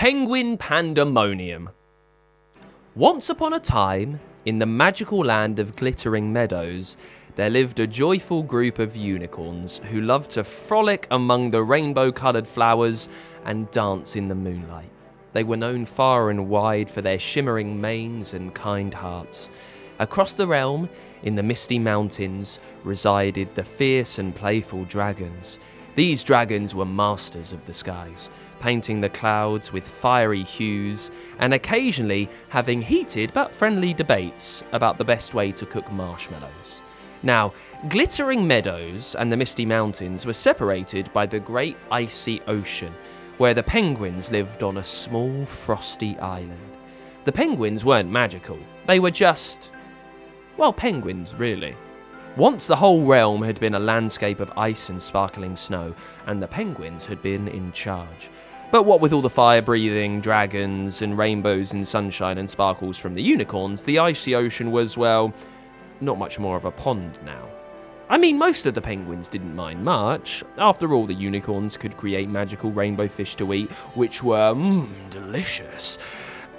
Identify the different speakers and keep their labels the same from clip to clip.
Speaker 1: Penguin Pandemonium. Once upon a time, in the magical land of glittering meadows, there lived a joyful group of unicorns who loved to frolic among the rainbow-coloured flowers and dance in the moonlight. They were known far and wide for their shimmering manes and kind hearts. Across the realm, in the misty mountains, resided the fierce and playful dragons. These dragons were masters of the skies, painting the clouds with fiery hues and occasionally having heated but friendly debates about the best way to cook marshmallows. Now, glittering meadows and the misty mountains were separated by the great icy ocean, where the penguins lived on a small frosty island. The penguins weren't magical, they were just, well, penguins really. Once the whole realm had been a landscape of ice and sparkling snow, and the penguins had been in charge. But what with all the fire-breathing dragons and rainbows and sunshine and sparkles from the unicorns, the icy ocean was, well, not much more of a pond now. I mean, most of the penguins didn't mind much. After all, the unicorns could create magical rainbow fish to eat, which were, delicious.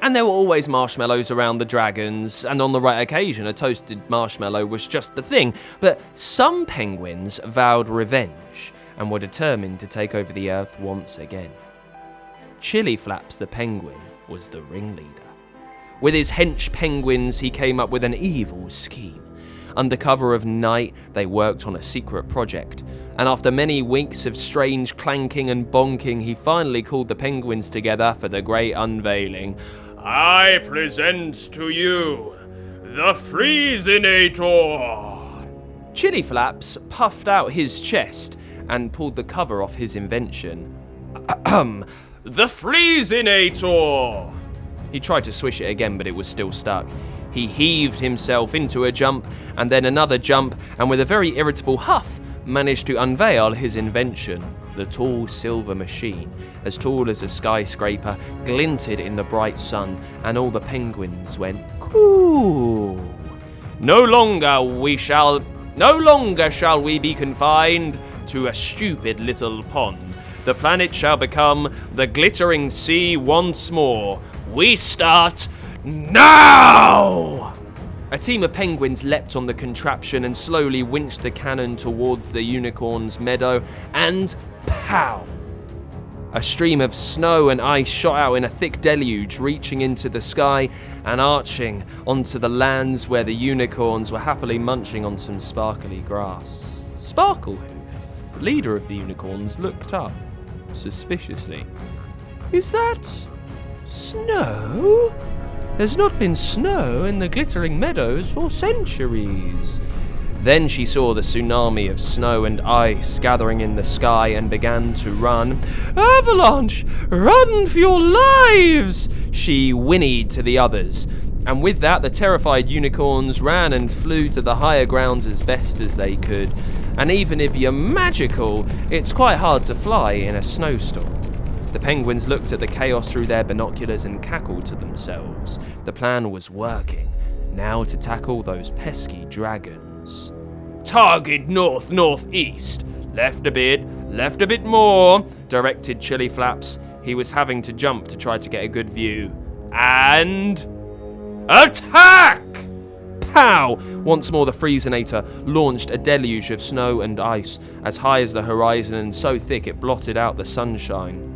Speaker 1: And there were always marshmallows around the dragons, and on the right occasion, a toasted marshmallow was just the thing. But some penguins vowed revenge and were determined to take over the earth once again. Chili Flaps the penguin was the ringleader. With his hench penguins, he came up with an evil scheme. Under cover of night, they worked on a secret project, and after many weeks of strange clanking and bonking, he finally called the penguins together for the great unveiling.
Speaker 2: I present to you the Freezinator!
Speaker 1: Chili Flaps puffed out his chest and pulled the cover off his invention.
Speaker 2: The Freezinator!
Speaker 1: He tried to swish it again, but it was still stuck. He heaved himself into a jump, and then another jump, and with a very irritable huff, managed to unveil his invention. The tall silver machine, as tall as a skyscraper, glinted in the bright sun, and all the penguins went, "Cool! No longer shall we be confined to a stupid little pond. The planet shall become the glittering sea once more. We start now!" A team of penguins leapt on the contraption and slowly winched the cannon towards the unicorn's meadow, and pow! A stream of snow and ice shot out in a thick deluge, reaching into the sky and arching onto the lands where the unicorns were happily munching on some sparkly grass. Sparklehoof, leader of the unicorns, looked up suspiciously. "Is that snow? There's not been snow in the glittering meadows for centuries." Then she saw the tsunami of snow and ice gathering in the sky and began to run. "Avalanche! Run for your lives!" she whinnied to the others. And with that, the terrified unicorns ran and flew to the higher grounds as best as they could. And even if you're magical, it's quite hard to fly in a snowstorm. The penguins looked at the chaos through their binoculars and cackled to themselves. The plan was working. Now to tackle those pesky dragons. "Target north-northeast. Left a bit more," directed Chili Flaps. He was having to jump to try to get a good view. And attack! Pow! Once more the Freezinator launched a deluge of snow and ice, as high as the horizon and so thick it blotted out the sunshine.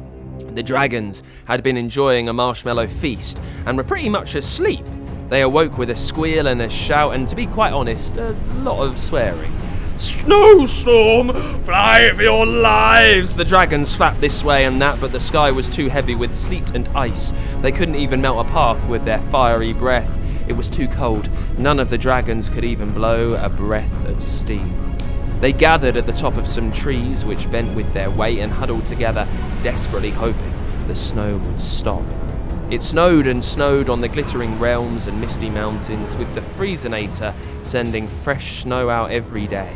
Speaker 1: The dragons had been enjoying a marshmallow feast and were pretty much asleep. They awoke with a squeal and a shout, and to be quite honest, a lot of swearing. "Snowstorm! Fly for your lives!" The dragons flapped this way and that, but the sky was too heavy with sleet and ice. They couldn't even melt a path with their fiery breath. It was too cold. None of the dragons could even blow a breath of steam. They gathered at the top of some trees which bent with their weight and huddled together, desperately hoping the snow would stop. It snowed and snowed on the glittering realms and misty mountains, with the Freezinator sending fresh snow out every day.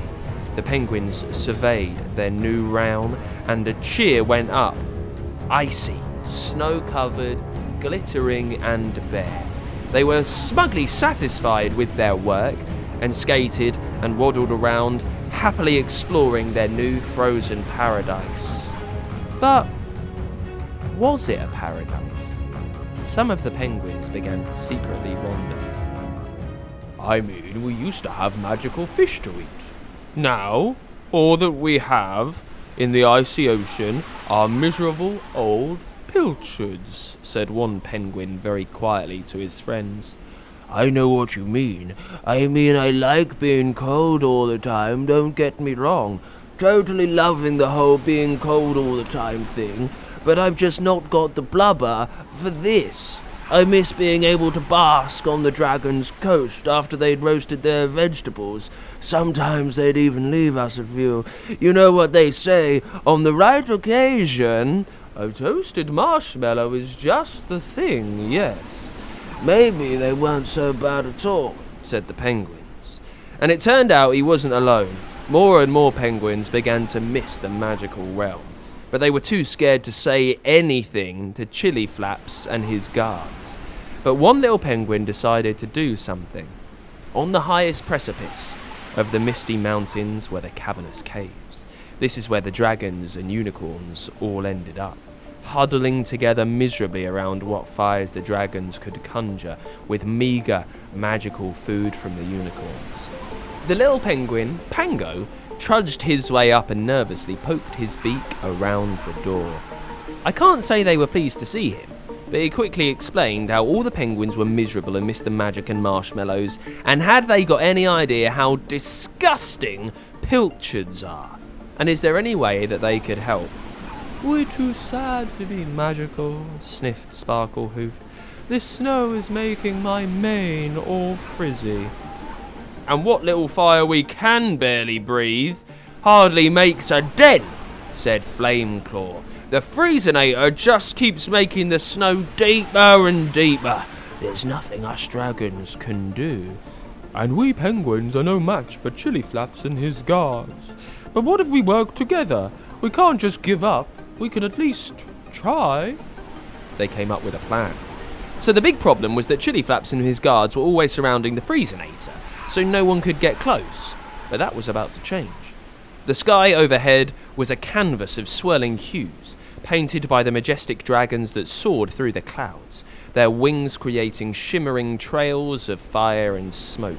Speaker 1: The penguins surveyed their new realm, and a cheer went up. Icy, snow-covered, glittering and bare. They were smugly satisfied with their work, and skated and waddled around, happily exploring their new frozen paradise. But was it a paradise? Some of the penguins began to secretly wonder.
Speaker 2: I mean, we used to have magical fish to eat. Now, all that we have in the icy ocean are miserable old pilchards, said one penguin very quietly to his friends.
Speaker 3: I know what you mean. I like being cold all the time, don't get me wrong. Totally loving the whole being cold all the time thing, but I've just not got the blubber for this. I miss being able to bask on the dragon's coast after they'd roasted their vegetables. Sometimes they'd even leave us a few. You know what they say, on the right occasion, a toasted marshmallow is just the thing, yes. Maybe they weren't so bad at all,
Speaker 1: said the penguins. And it turned out he wasn't alone. More and more penguins began to miss the magical realm, but they were too scared to say anything to Chili Flaps and his guards. But one little penguin decided to do something. On the highest precipice of the misty mountains were the cavernous caves. This is where the dragons and unicorns all ended up, huddling together miserably around what fires the dragons could conjure with meagre magical food from the unicorns. The little penguin, Pango, trudged his way up and nervously poked his beak around the door. I can't say they were pleased to see him, but he quickly explained how all the penguins were miserable and missed the magic and marshmallows, and had they got any idea how disgusting pilchards are? And is there any way that they could help? We're too sad to be magical, sniffed Sparklehoof. This snow is making my mane all frizzy.
Speaker 2: And what little fire we can barely breathe hardly makes a dent, said Flameclaw. The Freezinator just keeps making the snow deeper and deeper. There's nothing us dragons can do.
Speaker 4: And we penguins are no match for Chili Flaps and his guards. But what if we work together? We can't just give up. We can at least try.
Speaker 1: They came up with a plan. So the big problem was that Chili Flaps and his guards were always surrounding the Freezinator, so no one could get close. But that was about to change. The sky overhead was a canvas of swirling hues, painted by the majestic dragons that soared through the clouds, their wings creating shimmering trails of fire and smoke.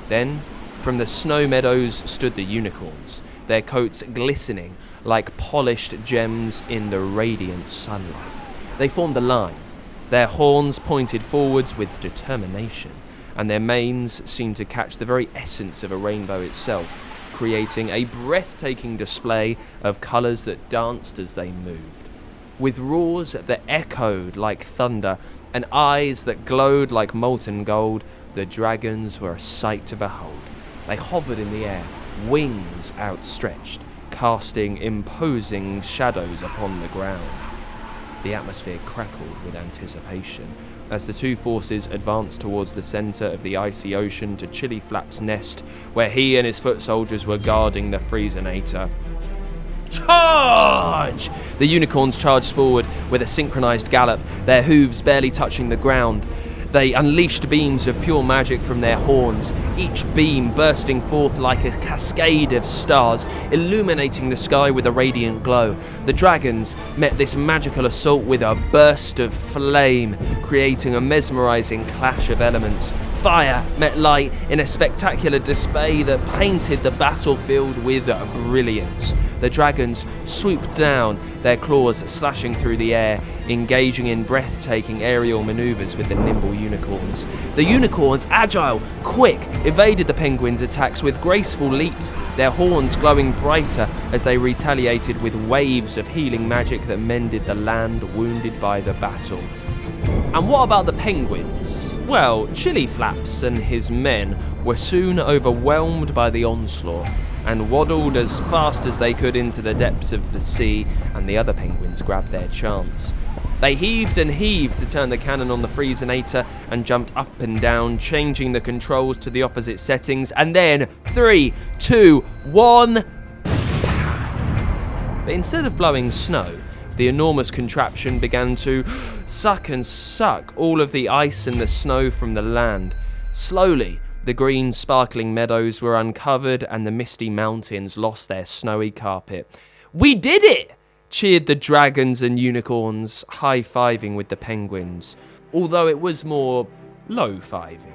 Speaker 1: Then, from the snow meadows stood the unicorns, their coats glistening like polished gems in the radiant sunlight. They formed a line, their horns pointed forwards with determination, and their manes seemed to catch the very essence of a rainbow itself, creating a breathtaking display of colours that danced as they moved. With roars that echoed like thunder and eyes that glowed like molten gold, the dragons were a sight to behold. They hovered in the air, wings outstretched, casting imposing shadows upon the ground. The atmosphere crackled with anticipation as the two forces advanced towards the centre of the icy ocean to Chili Flap's nest, where he and his foot soldiers were guarding the Freezinator. Charge! The unicorns charged forward with a synchronised gallop, their hooves barely touching the ground. They unleashed beams of pure magic from their horns, each beam bursting forth like a cascade of stars, illuminating the sky with a radiant glow. The dragons met this magical assault with a burst of flame, creating a mesmerizing clash of elements. Fire met light in a spectacular display that painted the battlefield with brilliance. The dragons swooped down, their claws slashing through the air, engaging in breathtaking aerial maneuvers with the nimble unicorns. The unicorns, agile, quick, evaded the penguins' attacks with graceful leaps, their horns glowing brighter as they retaliated with waves of healing magic that mended the land wounded by the battle. And what about the penguins? Well, Chili Flaps and his men were soon overwhelmed by the onslaught and waddled as fast as they could into the depths of the sea, and the other penguins grabbed their chance. They heaved and heaved to turn the cannon on the Freezinator and jumped up and down, changing the controls to the opposite settings, and then 3, 2, 1, pow! But instead of blowing snow, the enormous contraption began to suck and suck all of the ice and the snow from the land. Slowly, the green sparkling meadows were uncovered and the misty mountains lost their snowy carpet. We did it! cheered the dragons and unicorns, high-fiving with the penguins, although it was more low-fiving.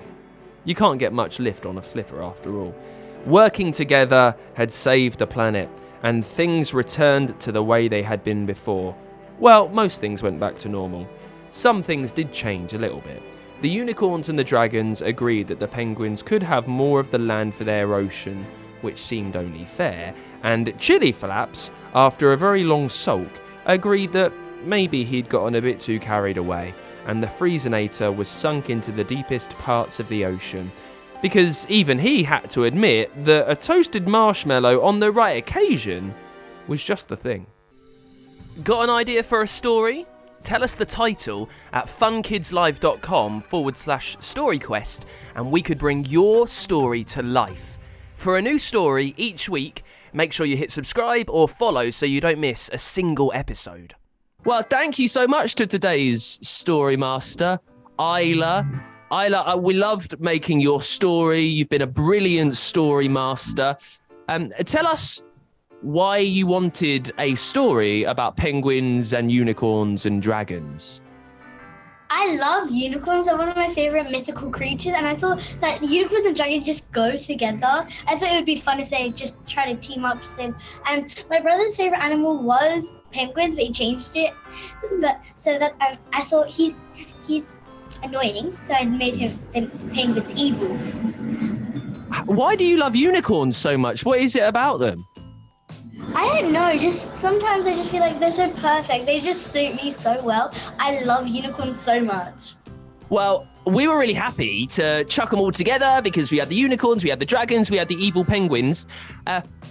Speaker 1: You can't get much lift on a flipper after all. Working together had saved the planet, and things returned to the way they had been before. Well, most things went back to normal. Some things did change a little bit. The unicorns and the dragons agreed that the penguins could have more of the land for their ocean, which seemed only fair, and Chili Flaps, after a very long sulk, agreed that maybe he'd gotten a bit too carried away, and the Freezinator was sunk into the deepest parts of the ocean, because even he had to admit that a toasted marshmallow on the right occasion was just the thing. Got an idea for a story? Tell us the title at funkidslive.com/Storyquest, and we could bring your story to life. For a new story each week, make sure you hit subscribe or follow so you don't miss a single episode. Well, thank you so much to today's story master, AYLA. AYLA, we loved making your story. You've been a brilliant story master. Tell us why you wanted a story about penguins and unicorns and dragons.
Speaker 5: I love unicorns. They're one of my favorite mythical creatures, and I thought that unicorns and dragons just go together. I thought it would be fun if they just try to team up to save. And my brother's favorite animal was penguins, but he changed it. But so that I thought he's annoying, so I made him the penguins evil.
Speaker 1: Why do you love unicorns so much? What is it about them?
Speaker 5: I don't know, just sometimes I just feel like they're so perfect. They just suit me so well. I love unicorns so much.
Speaker 1: Well, we were really happy to chuck them all together because we had the unicorns, we had the dragons, we had the evil penguins.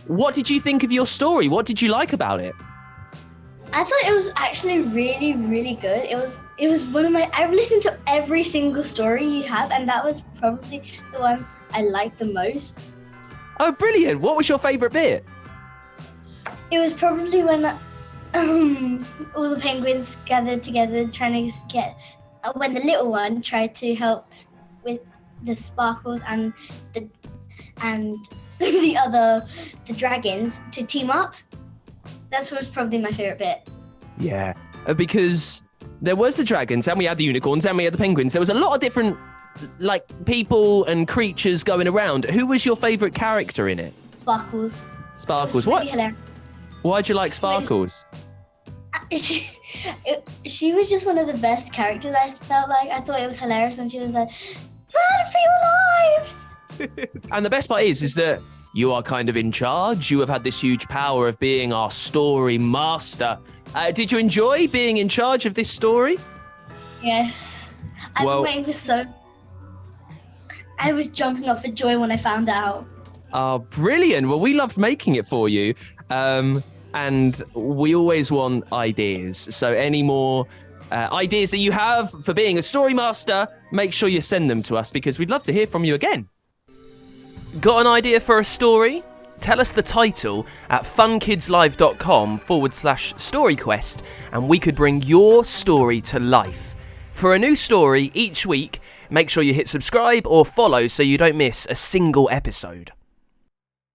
Speaker 1: What did you think of your story? What did you like about it?
Speaker 5: I thought it was actually really, really good. It was one of my, I've listened to every single story you have, and that was probably the one I liked the most.
Speaker 1: Oh, brilliant. What was your favourite bit?
Speaker 5: It was probably when all the penguins gathered together trying to get, when the little one tried to help with the sparkles and the dragons to team up. That was probably my favourite bit.
Speaker 1: Yeah, because there was the dragons and we had the unicorns and we had the penguins. There was a lot of different people and creatures going around. Who was your favourite character in it?
Speaker 5: Sparkles.
Speaker 1: Sparkles.
Speaker 5: Really hilarious.
Speaker 1: Why'd you like Sparkles?
Speaker 5: She was just one of the best characters, I felt like. I thought it was hilarious when she was like, run for your lives!
Speaker 1: And the best part is that you are kind of in charge. You have had this huge power of being our story master. Did you enjoy being in charge of this story?
Speaker 5: Yes. I've been waiting for I was jumping up for joy when I found out.
Speaker 1: Oh, brilliant. Well, we loved making it for you. And we always want ideas. So any more ideas that you have for being a story master, make sure you send them to us because we'd love to hear from you again. Got an idea for a story? Tell us the title at funkidslive.com/Storyquest, and we could bring your story to life. For a new story each week, make sure you hit subscribe or follow so you don't miss a single episode.